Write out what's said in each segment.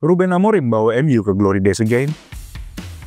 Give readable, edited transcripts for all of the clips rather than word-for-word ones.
Ruben Amorim bawa MU ke Glory Days again?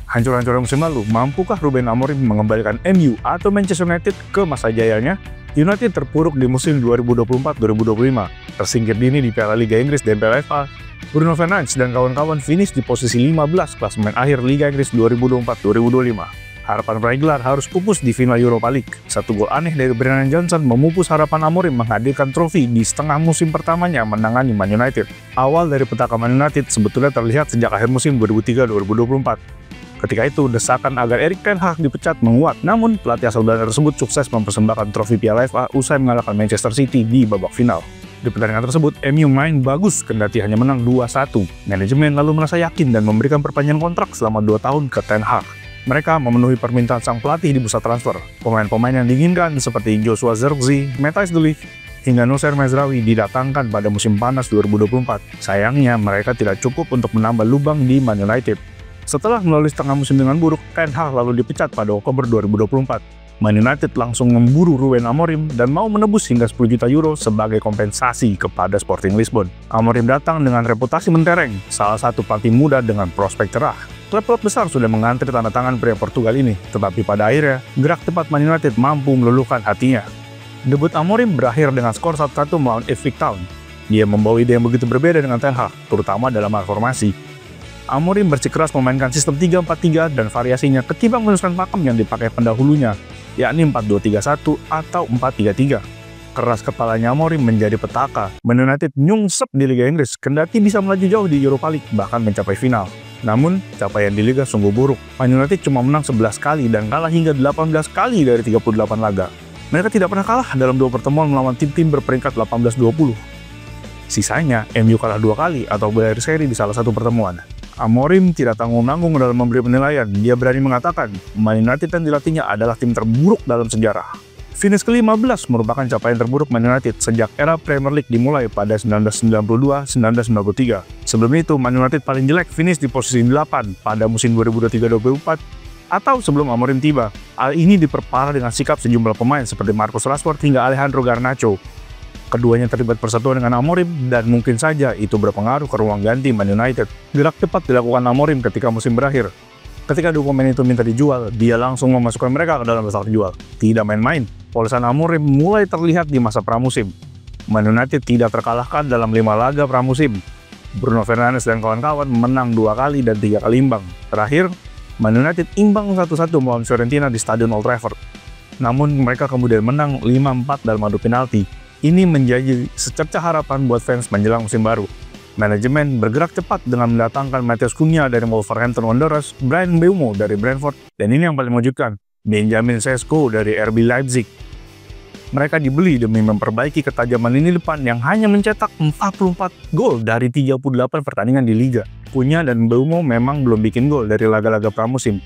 Hancur-hancurnya musim lalu, mampukah Ruben Amorim mengembalikan MU atau Manchester United ke masa jayanya? United terpuruk di musim 2024-2025, tersingkir dini di Piala Liga Inggris dan Piala FA. Bruno Fernandes dan kawan-kawan finish di posisi 15 klasemen akhir Liga Inggris 2024-2025. Harapan peraih gelar harus pupus di final Europa League. Satu gol aneh dari Brennan Johnson memupus harapan Amorim menghadirkan trofi di setengah musim pertamanya menangani Man United. Awal dari petaka Man United sebetulnya terlihat sejak akhir musim 2003-2024. Ketika itu, desakan agar Erik ten Hag dipecat menguat, namun pelatih asal Belanda tersebut sukses mempersembahkan trofi Piala FA usai mengalahkan Manchester City di babak final. Di pertandingan tersebut, MU main bagus kendati hanya menang 2-1. Manajemen lalu merasa yakin dan memberikan perpanjangan kontrak selama 2 tahun ke ten Hag. Mereka memenuhi permintaan sang pelatih di bursa transfer. Pemain-pemain yang diinginkan seperti Joshua Zirkzee, Matthijs de Ligt, hingga Noussair Mazraoui didatangkan pada musim panas 2024. Sayangnya, mereka tidak cukup untuk menambah lubang di Man United. Setelah melalui setengah musim dengan buruk, ten Hag lalu dipecat pada Oktober 2024. Man United langsung memburu Ruben Amorim dan mau menebus hingga 10 juta euro sebagai kompensasi kepada Sporting Lisbon. Amorim datang dengan reputasi mentereng, salah satu pelatih muda dengan prospek cerah. Klub-klub besar sudah mengantri tanda tangan pria Portugal ini, tetapi pada akhirnya, gerak cepat Man United mampu meluluhkan hatinya. Debut Amorim berakhir dengan skor 1-1 melawan Ipswich Town. Dia membawa ide yang begitu berbeda dengan ten Hag, terutama dalam hal formasi. Amorim bersikeras memainkan sistem 3-4-3 dan variasinya ketimbang meneruskan pakem yang dipakai pendahulunya, yakni 4-2-3-1 atau 4-3-3. Keras kepalanya Amorim menjadi petaka. Man United nyungsep di Liga Inggris, kendati bisa melaju jauh di Europa League, bahkan mencapai final. Namun, capaian di Liga sungguh buruk. Man United cuma menang 11 kali dan kalah hingga 18 kali dari 38 laga. Mereka tidak pernah kalah dalam 2 pertemuan melawan tim-tim berperingkat 18-20. Sisanya, MU kalah 2 kali atau berakhir seri di salah satu pertemuan. Amorim tidak tanggung-tanggung dalam memberi penilaian. Dia berani mengatakan, Man United yang dilatihnya adalah tim terburuk dalam sejarah. Finish ke-15 merupakan capaian terburuk Man United sejak era Premier League dimulai pada 1992-1993. Sebelum itu, Man United paling jelek finish di posisi 8 pada musim 2023-2024 atau sebelum Amorim tiba. Hal ini diperparah dengan sikap sejumlah pemain seperti Marcus Rashford hingga Alejandro Garnacho. Keduanya terlibat persatuan dengan Amorim dan mungkin saja itu berpengaruh ke ruang ganti Man United. Gerak cepat dilakukan Amorim ketika musim berakhir. Ketika 2 pemain itu minta dijual, dia langsung memasukkan mereka ke dalam daftar jual. Tidak main-main, polesan Amorim mulai terlihat di masa pramusim. Man United tidak terkalahkan dalam 5 laga pramusim. Bruno Fernandes dan kawan-kawan menang 2 kali dan 3 kali imbang. Terakhir, Man United imbang 1-1 melawan Fiorentina di Stadion Old Trafford. Namun mereka kemudian menang 5-4 dalam adu penalti. Ini menjadi secercah harapan buat fans menjelang musim baru. Manajemen bergerak cepat dengan mendatangkan Matheus Cunha dari Wolverhampton Wanderers, Bryan Mbeumo dari Brentford, dan ini yang paling mengejutkan, Benjamin Sesko dari RB Leipzig. Mereka dibeli demi memperbaiki ketajaman lini depan yang hanya mencetak 44 gol dari 38 pertandingan di Liga. Cunha dan Mbeumo memang belum bikin gol dari laga-laga pramusim.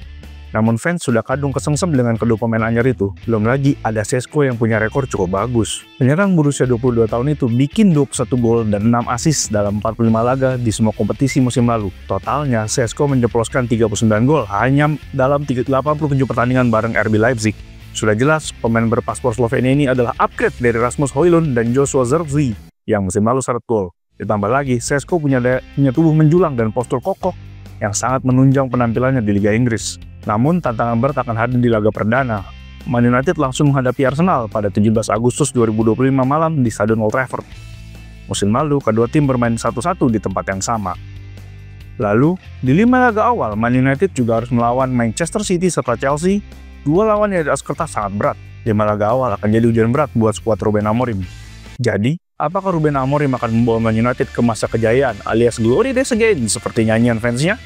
Namun fans sudah kadung kesengsem dengan kedua pemain anyar itu. Belum lagi ada Sesko yang punya rekor cukup bagus. Penyerang berusia 22 tahun itu bikin 21 gol dan 6 assist dalam 45 laga di semua kompetisi musim lalu. Totalnya, Sesko menjeploskan 39 gol hanya dalam 87 pertandingan bareng RB Leipzig. Sudah jelas, pemain berpaspor Slovenia ini adalah upgrade dari Rasmus Højlund dan Joshua Zirkzee yang musim lalu seret gol. Ditambah lagi, Sesko punya tubuh menjulang dan postur kokoh yang sangat menunjang penampilannya di Liga Inggris. Namun, tantangan berat akan hadir di laga perdana. Man United langsung menghadapi Arsenal pada 17 Agustus 2025 malam di Stadion Old Trafford. Musim lalu, kedua tim bermain 1-1 di tempat yang sama. Lalu, di 5 laga awal, Man United juga harus melawan Manchester City serta Chelsea. 2 lawan yang di atas kertas sangat berat. 5 laga awal akan jadi ujian berat buat skuad Ruben Amorim. Jadi, apakah Ruben Amorim akan membawa Man United ke masa kejayaan alias Glory Days again seperti nyanyian fansnya?